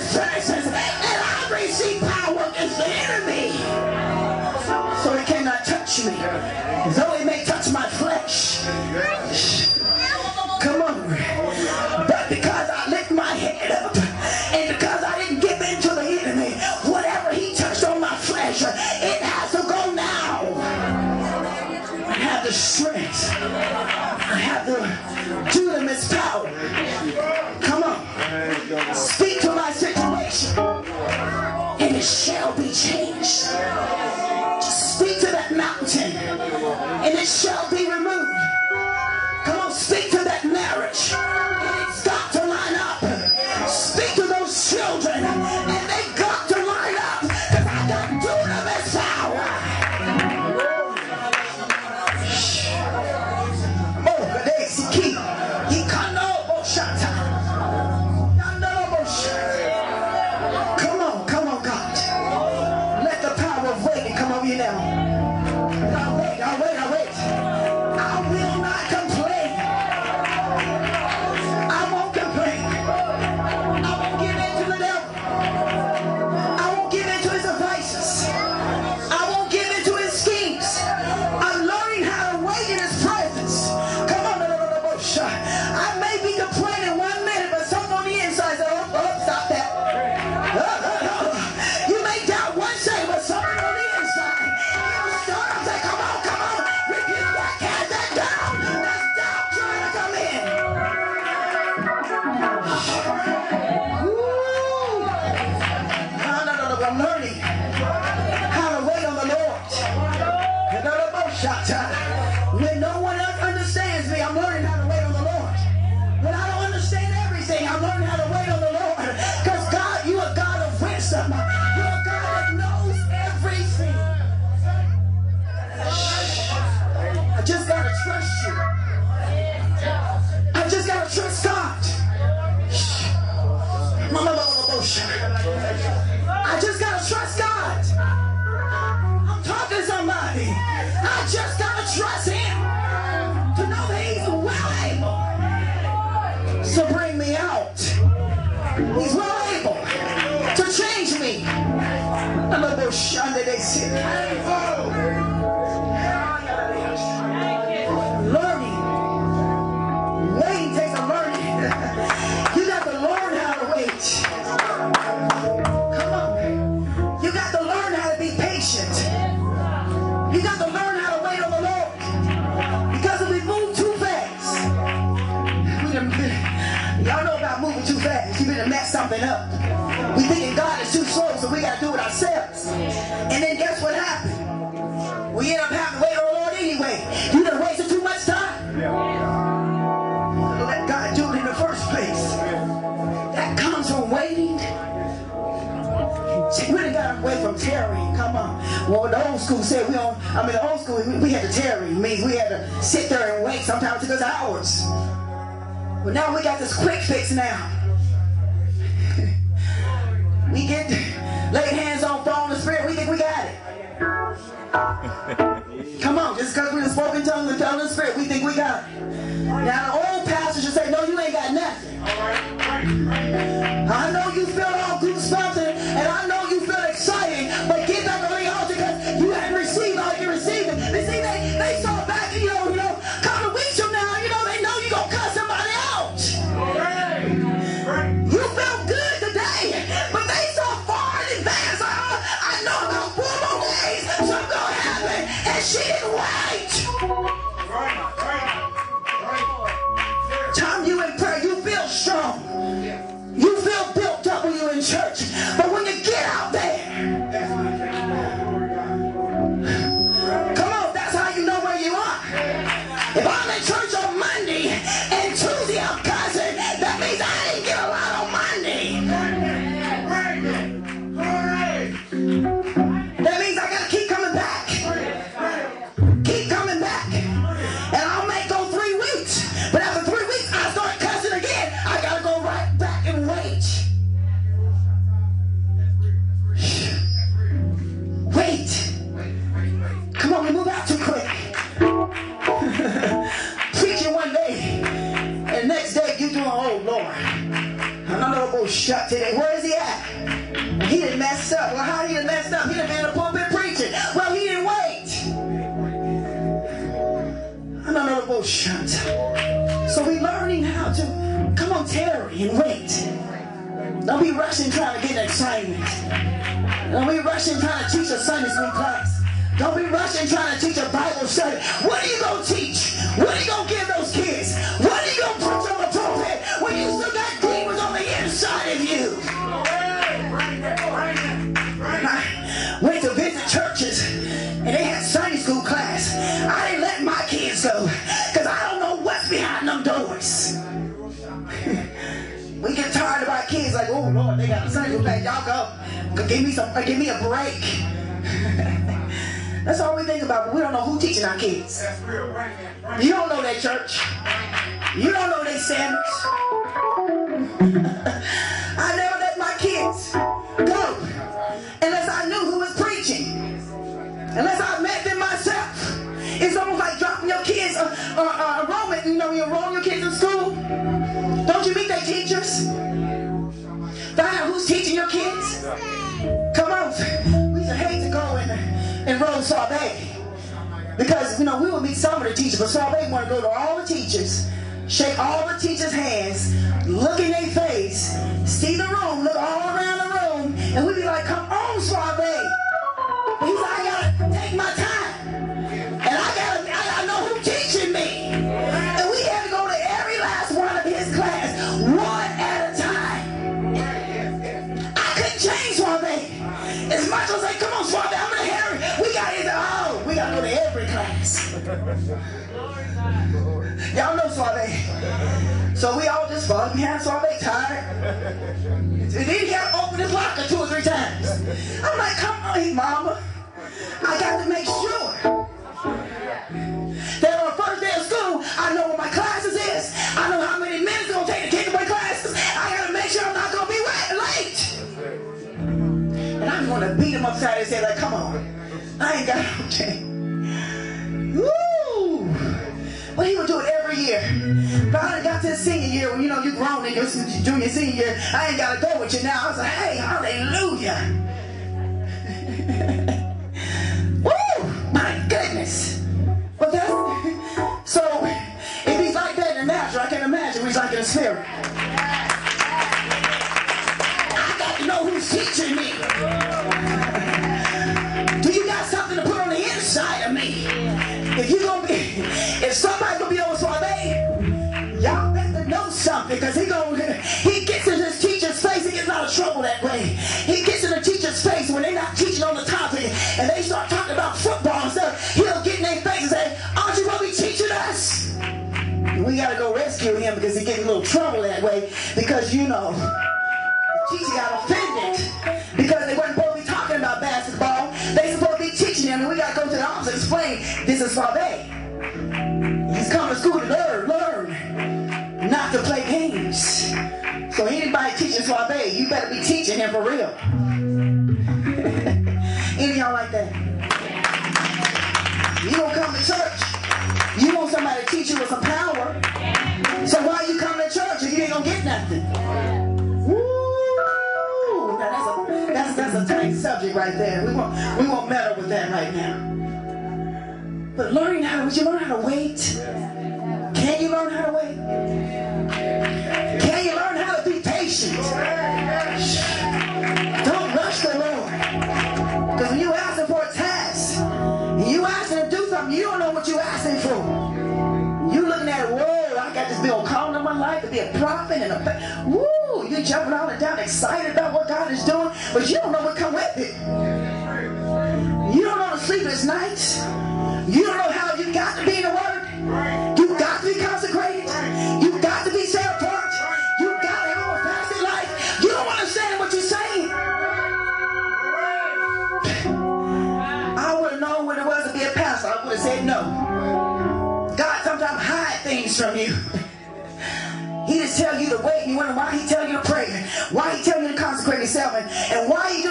his presence, and I receive power against the enemy. So he cannot touch me, though he may touch my flesh. Come on. But because I lift my head up, and because I didn't give in to the enemy, whatever he touched on my flesh, it has to go now. I have the strength. I have the dunamis power. Come on. Speak to my situation, and it shall be changed. Speak to that mountain, and it shall be removed. Come on, speak to that marriage, and it's got to line up. Speak to those children, and they got to line up, because I got dunamis power. Oh, they see. Come on, God. Let the power of waiting come over you now. I'll wait. I will not complain. I won't complain. I won't give in to the devil. I won't give in to his devices. I won't give in to his schemes. I'm learning how to wait in his presence. Come on, I may be complaining 1 minute, but something on the inside says, oh, stop that. You may doubt one day, but something on the inside. You start up, say, come on, rebuke that, cast that down. That's doubt trying to come in. I'm learning how to wait on the Lord. When no one else understands me, I'm learning how to wait on the Lord. When I don't understand everything, I'm learning how to wait on the Lord. Because God, you are God of wisdom. You're a God that knows everything. I just got to trust you. I just got to trust God. I just got to trust God. I'm talking to somebody. I just got to trust him to know that he's well able to bring me out. He's well able to change me. Learning. Waiting takes a learning. You got to learn how to wait. Come on. You got to learn how to be patient. You got to learn how to wait on the Lord. Because if we move too fast, y'all know about moving too fast. You're going to mess something up. We thinking God is too slow, so we got to do it ourselves. And then guess what happened? We end up having to wait on the Lord anyway. You done wasted too much time. Let God do it in the first place. That comes from waiting. See, we done got away from tarrying. Come on. Well, the old school said the old school, we had to tarry. Means we had to sit there and wait. Sometimes it took us hours. But now we got this quick fix now. We get lay hands on, fall in the spirit. We think we got it. Come on, just because we were spoken tongue and fell in the spirit, we think we got it. Now the old pastor should say, no, you ain't got nothing. I know you feel all goosebumps and I know you feel exciting, but get back on the altar because you haven't received all you can receive. You see, they saw back, you know, couple of weeks from now, they know you're going to cut somebody out. You felt good today, but they saw far in advance. I know about 4 more days, something's going to happen, and she didn't wait. Time you in prayer, you feel strong. You feel built up when you're in church. But when you get out there, come on, that's how you know where you are. If I'm in church on Monday and Tuesday I'm cussing, that means I didn't get a lot on Monday. That means I gotta keep coming back. Keep coming back. And I may go 3 weeks. But after 3 weeks, I start cussing again. I gotta go right back and wait. Wait. Come on, we move out too quick. Preaching one day, and the next day you doing, oh Lord. shut today. Where is he at? He didn't mess up. Well, how he done messed up? He done been in the pulpit preaching. Well, he didn't wait. I don't know the bullshit. So we learning how to come on, tarry and wait. Don't be rushing trying to get an assignment. Don't be rushing trying to teach a Sunday school class. Don't be rushing trying to teach a Bible study. What are you going to teach? What are you going to give those kids? What are you going to preach on the pulpit when you still got demons on the inside of you? I went to visit churches and they had Sunday school class. I didn't let my kids go because I don't know what's behind them doors. We get tired of our kids like, oh Lord, they got a Sunday school class. Y'all go. Give me a break. That's all we think about, but we don't know who's teaching our kids. You don't know that church. You don't know their standards. I never let my kids go unless I knew who was preaching. Unless I met them myself. It's almost like dropping your kids enrollment. You know, you enroll your kids in school. Don't you meet their teachers? Find out who's teaching your kids. Come on. We used to hate to go and enroll sorbet. Because, you know, we would meet some of the teachers, but sorbet want to go to all the teachers, shake all the teachers' hands, look in their face, see the room, look all around the room, and we'd be like, come on, sorbet. He's like, I gotta take my time. And I gotta know who's teaching me. And we had to go to every last one of his class, one at a time. I couldn't change sorbet. As much as I say, come on, sorbet, I'm gonna Harry. We gotta go to every class. Y'all know sorbet. So we all just followed behind sorbet, tired. And then he had to open his locker 2 or 3 times. I'm like, come on, mama. I got to make sure that on the first day of school, I know what my classes is. I know how many minutes it's going to take to take my classes. I got to make sure I'm not going to be late. And I'm going to beat him upside his head like, come on. I ain't got no time. Woo! Well, he would do it every year. But I got to the senior year when, you know, you grown in your junior, senior year. I ain't got to go with you now. I was like, hey, hallelujah. Woo! My goodness. But that's, so, if he's like that in the natural, I can imagine he's like in the spirit. I got to know who's teaching me. Do you got something to put on the inside of me? If somebody's gonna be over sorbet, y'all better know something, because he gets in his teacher's face. He gets out of trouble that way. He gets in the teacher's face when they're not teaching on the topic and they start talking about football and stuff. He'll get in their face and say, aren't you gonna be teaching us? And we gotta go rescue him because he gets in a little trouble that way, because, you know, the teacher got offended because they weren't supposed to be talking about basketball. They supposed to be teaching him, and we gotta go to the office and explain this is sorbet. He's come to school to learn, not to play games. So anybody teaching sorbet, you better be teaching him for real. Any of y'all like that? You don't come to church. You want somebody to teach you with some power. So why you come to church if you ain't gonna get nothing? Woo! Now that's a tight subject right there. We won't meddle with that right now. But would you learn how to wait? Can you learn how to wait? Can you learn how to be patient? Don't rush the Lord. Because when you ask him for a task, and you ask him to do something, you don't know what you're asking for. You looking at it, whoa, I got this big old calling in my life to be a prophet and woo, you jumping out and down excited about what God is doing, but you don't know what come with it. You don't know the sleepless nights. You don't know how you got to be in the Word. You got to be consecrated. You got to be set apart. You got to have a fasted life. You don't understand what you're saying. I would have known what it was to be a pastor. I would have said no. God sometimes hides things from you. He just tell you to wait, and you wonder why he tell you to pray, why he tell you to consecrate yourself, and why he do